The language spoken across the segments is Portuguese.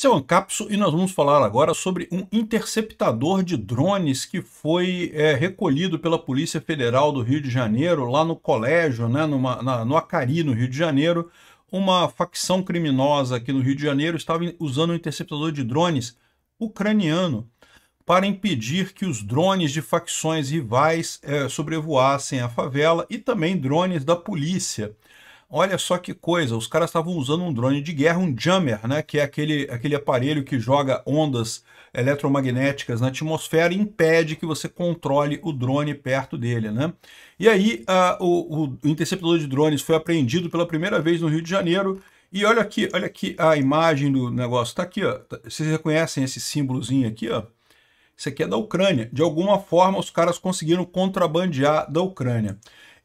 Esse é o Ancapso e nós vamos falar agora sobre um interceptador de drones que foi recolhido pela Polícia Federal do Rio de Janeiro, lá no colégio, né, no Acari, no Rio de Janeiro. Uma facção criminosa aqui no Rio de Janeiro estava usando um interceptador de drones ucraniano para impedir que os drones de facções rivais sobrevoassem a favela e também drones da polícia. Olha só que coisa, os caras estavam usando um drone de guerra, um jammer, né, que é aquele aparelho que joga ondas eletromagnéticas na atmosfera e impede que você controle o drone perto dele, né? E aí o interceptador de drones foi apreendido pela primeira vez no Rio de Janeiro. E olha aqui a imagem do negócio, tá aqui, ó. Vocês reconhecem esse símbolozinho aqui, ó? Isso aqui é da Ucrânia. De alguma forma, os caras conseguiram contrabandear da Ucrânia.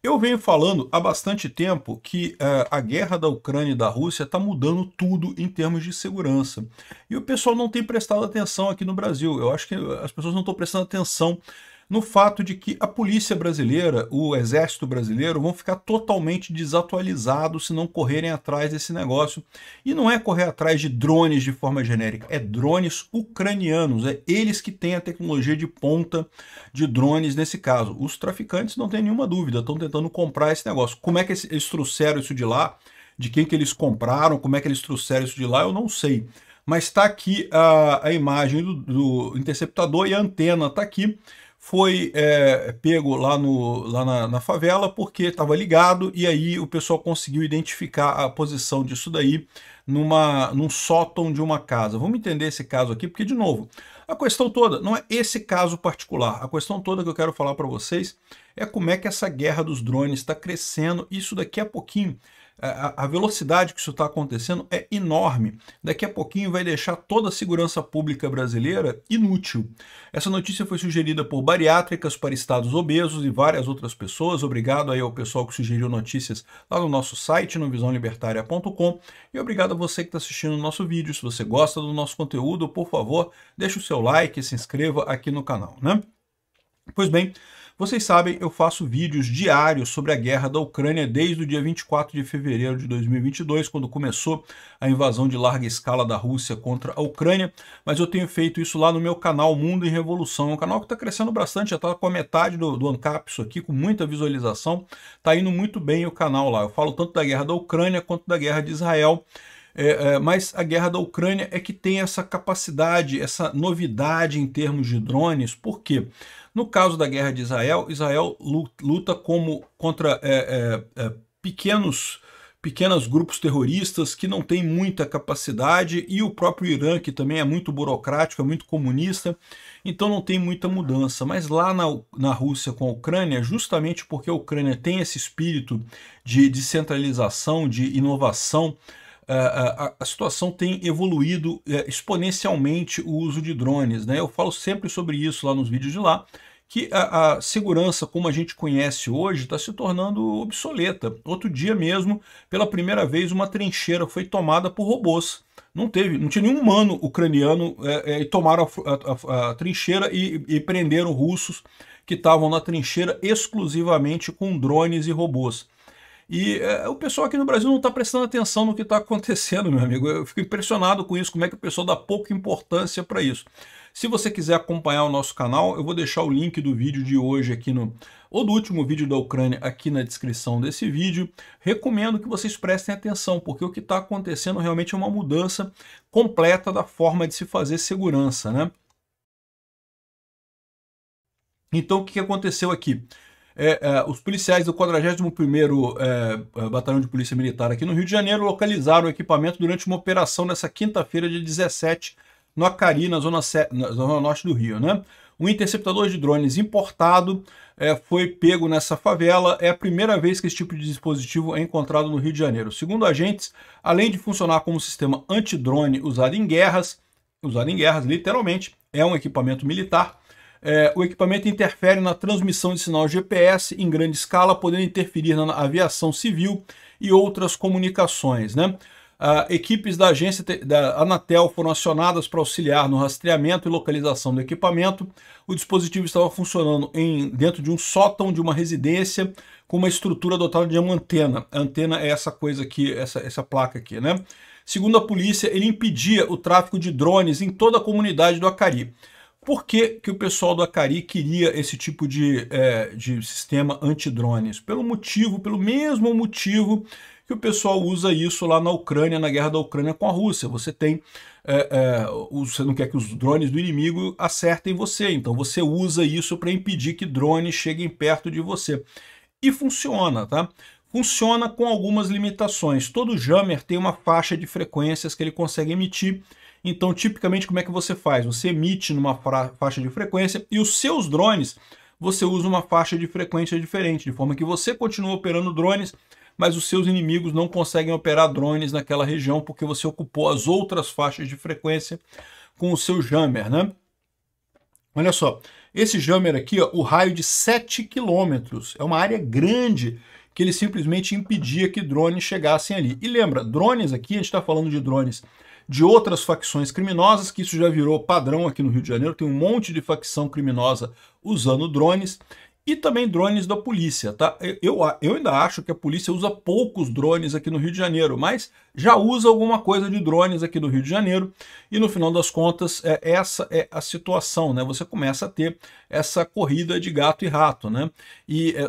Eu venho falando há bastante tempo que a guerra da Ucrânia e da Rússia está mudando tudo em termos de segurança. E o pessoal não tem prestado atenção aqui no Brasil. Eu acho que as pessoas não estão prestando atenção no fato de que a polícia brasileira, o exército brasileiro, vão ficar totalmente desatualizados se não correrem atrás desse negócio. E não é correr atrás de drones de forma genérica, é drones ucranianos, é eles que têm a tecnologia de ponta de drones nesse caso. Os traficantes, não tem nenhuma dúvida, estão tentando comprar esse negócio. Como é que eles trouxeram isso de lá? De quem que eles compraram? Como é que eles trouxeram isso de lá? Eu não sei. Mas está aqui a imagem do interceptador e a antena está aqui. Foi pego lá na favela porque estava ligado e aí o pessoal conseguiu identificar a posição disso daí num sótão de uma casa. Vamos entender esse caso aqui, porque, de novo, a questão toda não é esse caso particular. A questão toda que eu quero falar para vocês é como é que essa guerra dos drones está crescendo. Isso daqui a pouquinho, a velocidade que isso está acontecendo é enorme. Daqui a pouquinho vai deixar toda a segurança pública brasileira inútil. Essa notícia foi sugerida por Bariátricas para Estados Obesos e várias outras pessoas. Obrigado aí ao pessoal que sugeriu notícias lá no nosso site, no visãolibertaria.com. E obrigado a você que está assistindo o nosso vídeo. Se você gosta do nosso conteúdo, por favor, deixe o seu like e se inscreva aqui no canal, né? Pois bem, vocês sabem, eu faço vídeos diários sobre a guerra da Ucrânia desde o dia 24 de fevereiro de 2022, quando começou a invasão de larga escala da Rússia contra a Ucrânia, mas eu tenho feito isso lá no meu canal Mundo em Revolução, é um canal que está crescendo bastante, já está com a metade do Ancapso aqui, com muita visualização, está indo muito bem o canal lá. Eu falo tanto da guerra da Ucrânia quanto da guerra de Israel, mas a guerra da Ucrânia é que tem essa capacidade, essa novidade em termos de drones. Por quê? No caso da guerra de Israel, Israel luta contra pequenos grupos terroristas que não têm muita capacidade, e o próprio Irã, que também é muito burocrático, é muito comunista, então não tem muita mudança. Mas lá na Rússia com a Ucrânia, justamente porque a Ucrânia tem esse espírito de descentralização, de inovação, a situação tem evoluído exponencialmente o uso de drones, né? Eu falo sempre sobre isso lá nos vídeos de lá, que a segurança como a gente conhece hoje está se tornando obsoleta. Outro dia mesmo, pela primeira vez, uma trincheira foi tomada por robôs. Não tinha nenhum humano ucraniano, e tomaram a trincheira e prenderam russos que estavam na trincheira exclusivamente com drones e robôs. E o pessoal aqui no Brasil não está prestando atenção no que está acontecendo, meu amigo. Eu fico impressionado com isso, como é que o pessoal dá pouca importância para isso. Se você quiser acompanhar o nosso canal, eu vou deixar o link do vídeo de hoje aqui ou do último vídeo da Ucrânia aqui na descrição desse vídeo. Recomendo que vocês prestem atenção, porque o que está acontecendo realmente é uma mudança completa da forma de se fazer segurança, né? Então, o que aconteceu aqui? Os policiais do 41º Batalhão de Polícia Militar aqui no Rio de Janeiro localizaram o equipamento durante uma operação nessa quinta-feira, dia 17, no Acari, na zona norte do Rio, né? Um interceptador de drones importado foi pego nessa favela. É a primeira vez que esse tipo de dispositivo é encontrado no Rio de Janeiro. Segundo agentes, além de funcionar como sistema antidrone usado em guerras literalmente, é um equipamento militar. O equipamento interfere na transmissão de sinal GPS em grande escala, podendo interferir na aviação civil e outras comunicações, né? Equipes da agência da Anatel foram acionadas para auxiliar no rastreamento e localização do equipamento. O dispositivo estava funcionando dentro de um sótão de uma residência com uma estrutura dotada de uma antena. A antena é essa coisa aqui, essa placa aqui, né? Segundo a polícia, ele impedia o tráfico de drones em toda a comunidade do Acari. Por que que o pessoal do Acari queria esse tipo de sistema antidrones? Pelo mesmo motivo que o pessoal usa isso lá na Ucrânia, na guerra da Ucrânia com a Rússia. Você não quer que os drones do inimigo acertem você, então você usa isso para impedir que drones cheguem perto de você. E funciona, tá? Funciona com algumas limitações. Todo jammer tem uma faixa de frequências que ele consegue emitir. Então, tipicamente, como é que você faz? Você emite numa faixa de frequência e os seus drones, você usa uma faixa de frequência diferente, de forma que você continua operando drones, mas os seus inimigos não conseguem operar drones naquela região porque você ocupou as outras faixas de frequência com o seu jammer, né? Olha só, esse jammer aqui, ó, o raio de 7 quilômetros, é uma área grande que ele simplesmente impedia que drones chegassem ali. E lembra, drones aqui, a gente está falando de drones de outras facções criminosas, que isso já virou padrão aqui no Rio de Janeiro, tem um monte de facção criminosa usando drones, e também drones da polícia, tá? Eu ainda acho que a polícia usa poucos drones aqui no Rio de Janeiro, mas já usa alguma coisa de drones aqui no Rio de Janeiro, e no final das contas, essa é a situação, né? Você começa a ter essa corrida de gato e rato, né?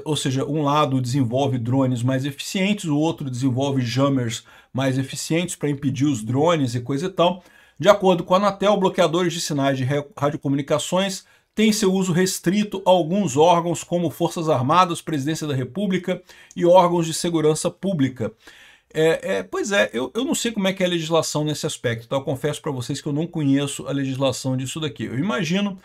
Ou seja, um lado desenvolve drones mais eficientes, o outro desenvolve jammers mais eficientes para impedir os drones e coisa e tal. De acordo com a Anatel, bloqueadores de sinais de radiocomunicações têm seu uso restrito a alguns órgãos como Forças Armadas, Presidência da República e órgãos de segurança pública. Pois é, eu não sei como é que é a legislação nesse aspecto, tá? Eu confesso para vocês que eu não conheço a legislação disso daqui. Eu imagino,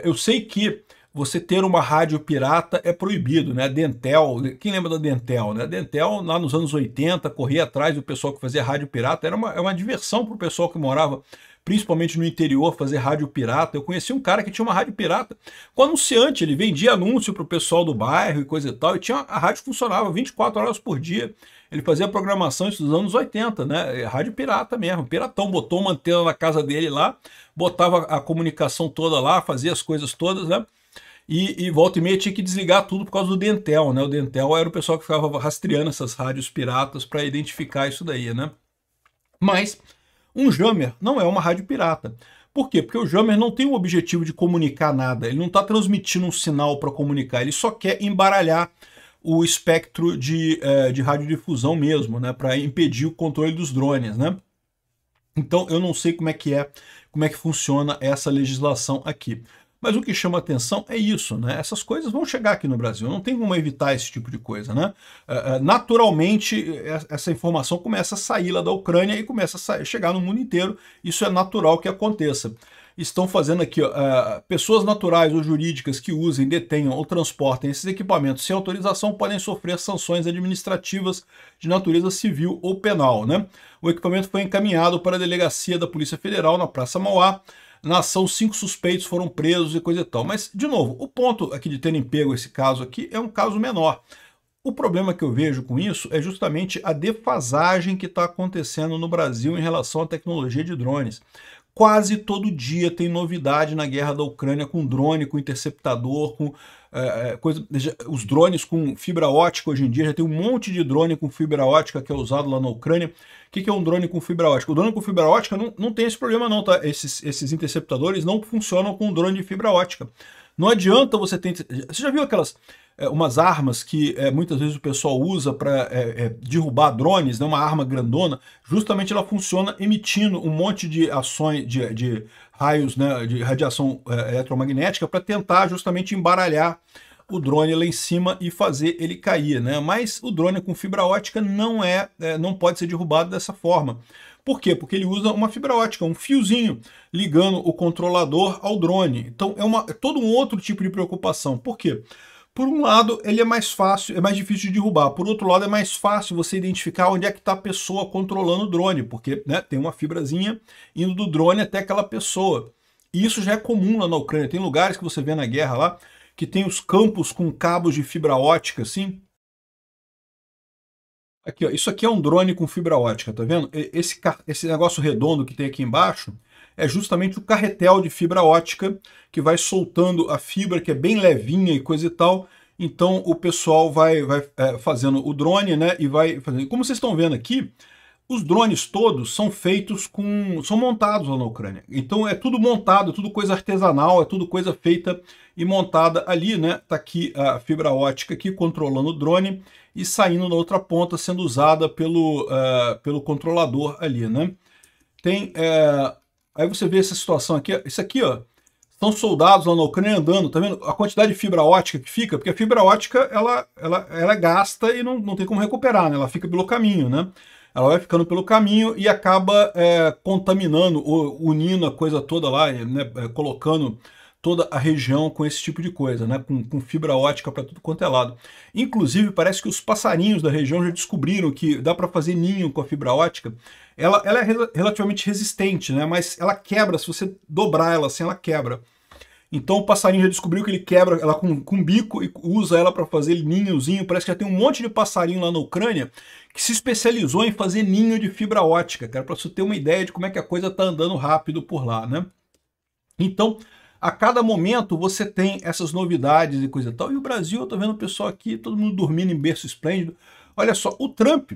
eu sei que você ter uma rádio pirata é proibido, né? Dentel, quem lembra da Dentel, né? A Dentel, lá nos anos 80, corria atrás do pessoal que fazia rádio pirata, era uma diversão para o pessoal que morava principalmente no interior, fazer rádio pirata. Eu conheci um cara que tinha uma rádio pirata com anunciante, ele vendia anúncio para o pessoal do bairro e coisa e tal, e a rádio funcionava 24 horas por dia. Ele fazia programação dos anos 80, né? Rádio pirata mesmo, piratão, botou uma antena na casa dele lá, botava a comunicação toda lá, fazia as coisas todas, né? E volta e meia tinha que desligar tudo por causa do Dentel, né? O Dentel era o pessoal que ficava rastreando essas rádios piratas para identificar isso daí, né? Mas um jammer não é uma rádio pirata. Por quê? Porque o jammer não tem o objetivo de comunicar nada, ele não está transmitindo um sinal para comunicar, ele só quer embaralhar o espectro de radiodifusão mesmo, né? Para impedir o controle dos drones, né? Então eu não sei como é que funciona essa legislação aqui. Mas o que chama atenção é isso, né? Essas coisas vão chegar aqui no Brasil, não tem como evitar esse tipo de coisa, né? Naturalmente, essa informação começa a sair lá da Ucrânia e começa a chegar no mundo inteiro, isso é natural que aconteça. Estão fazendo aqui, pessoas naturais ou jurídicas que usem, detenham ou transportem esses equipamentos sem autorização podem sofrer sanções administrativas de natureza civil ou penal, né? O equipamento foi encaminhado para a delegacia da Polícia Federal na Praça Mauá. Na ação, 5 suspeitos foram presos e coisa e tal. Mas, de novo, o ponto aqui de terem pego esse caso aqui é um caso menor. O problema que eu vejo com isso é justamente a defasagem que está acontecendo no Brasil em relação à tecnologia de drones. Quase todo dia tem novidade na guerra da Ucrânia com drone, com interceptador, com os drones com fibra ótica hoje em dia. Já tem um monte de drone com fibra ótica que é usado lá na Ucrânia. O que é um drone com fibra ótica? O drone com fibra ótica não tem esse problema não, tá? Esses interceptadores não funcionam com drone de fibra ótica. Não adianta você ter... Você já viu aquelas... umas armas que muitas vezes o pessoal usa para derrubar drones, né, uma arma grandona, justamente ela funciona emitindo um monte de ações, de raios, né, de radiação eletromagnética para tentar justamente embaralhar o drone lá em cima e fazer ele cair, né? Mas o drone com fibra ótica não pode ser derrubado dessa forma. Por quê? Porque ele usa uma fibra ótica, um fiozinho ligando o controlador ao drone. Então é todo um outro tipo de preocupação. Por quê? Por um lado, ele é mais fácil, é mais difícil de derrubar. Por outro lado, é mais fácil você identificar onde é que está a pessoa controlando o drone, porque, né, tem uma fibrazinha indo do drone até aquela pessoa. E isso já é comum lá na Ucrânia. Tem lugares que você vê na guerra lá, que tem os campos com cabos de fibra ótica, assim. Aqui, ó, isso aqui é um drone com fibra ótica, tá vendo? Esse negócio redondo que tem aqui embaixo é justamente o carretel de fibra ótica que vai soltando a fibra, que é bem levinha e coisa e tal. Então o pessoal vai fazendo o drone, né? E vai fazendo. Como vocês estão vendo aqui, Os drones todos são feitos são montados lá na Ucrânia. Então é tudo montado, tudo coisa artesanal, é tudo coisa feita e montada ali, né? Tá aqui a fibra ótica aqui controlando o drone e saindo na outra ponta, sendo usada pelo controlador ali, né? Aí você vê essa situação aqui, isso aqui, ó, são soldados lá na Ucrânia andando, tá vendo? A quantidade de fibra ótica que fica, porque a fibra ótica, ela gasta e não tem como recuperar, né? Ela fica pelo caminho, né? Ela vai ficando pelo caminho e acaba contaminando, unindo a coisa toda lá, né? Colocando toda a região com esse tipo de coisa, né? Com fibra ótica para tudo quanto é lado. Inclusive, parece que os passarinhos da região já descobriram que dá para fazer ninho com a fibra ótica. Ela é relativamente resistente, né? Mas ela quebra, se você dobrar ela assim, ela quebra. Então o passarinho já descobriu que ele quebra ela com bico e usa ela para fazer ninhozinho. Parece que já tem um monte de passarinho lá na Ucrânia que se especializou em fazer ninho de fibra ótica, cara, para você ter uma ideia de como é que a coisa tá andando rápido por lá, né? Então, a cada momento você tem essas novidades e coisa e tal. E o Brasil, eu tô vendo o pessoal aqui, todo mundo dormindo em berço esplêndido. Olha só, o Trump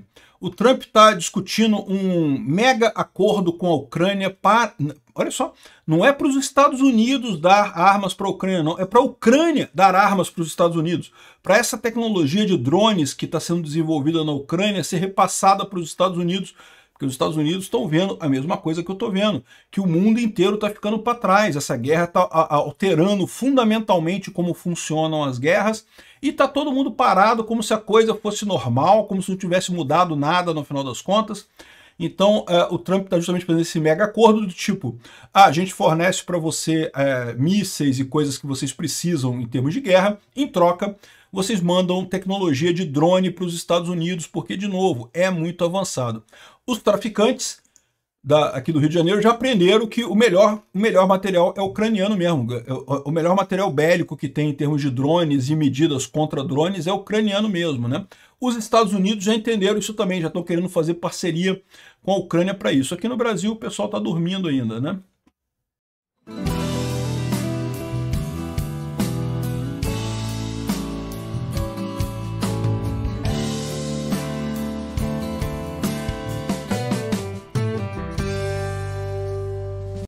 está discutindo um mega acordo com a Ucrânia para... Olha só, não é para os Estados Unidos dar armas para a Ucrânia, não. É para a Ucrânia dar armas para os Estados Unidos. Para essa tecnologia de drones que está sendo desenvolvida na Ucrânia ser repassada para os Estados Unidos, porque os Estados Unidos estão vendo a mesma coisa que eu estou vendo, que o mundo inteiro está ficando para trás. Essa guerra está alterando fundamentalmente como funcionam as guerras e está todo mundo parado como se a coisa fosse normal, como se não tivesse mudado nada no final das contas. Então o Trump está justamente fazendo esse mega acordo do tipo, a gente fornece para você mísseis e coisas que vocês precisam em termos de guerra, em troca vocês mandam tecnologia de drone para os Estados Unidos, porque, de novo, é muito avançado. Os traficantes aqui do Rio de Janeiro já aprenderam que o melhor material é ucraniano mesmo. O melhor material bélico que tem em termos de drones e medidas contra drones é ucraniano mesmo, né? Os Estados Unidos já entenderam isso também, já estão querendo fazer parceria com a Ucrânia para isso. Aqui no Brasil o pessoal está dormindo ainda, né?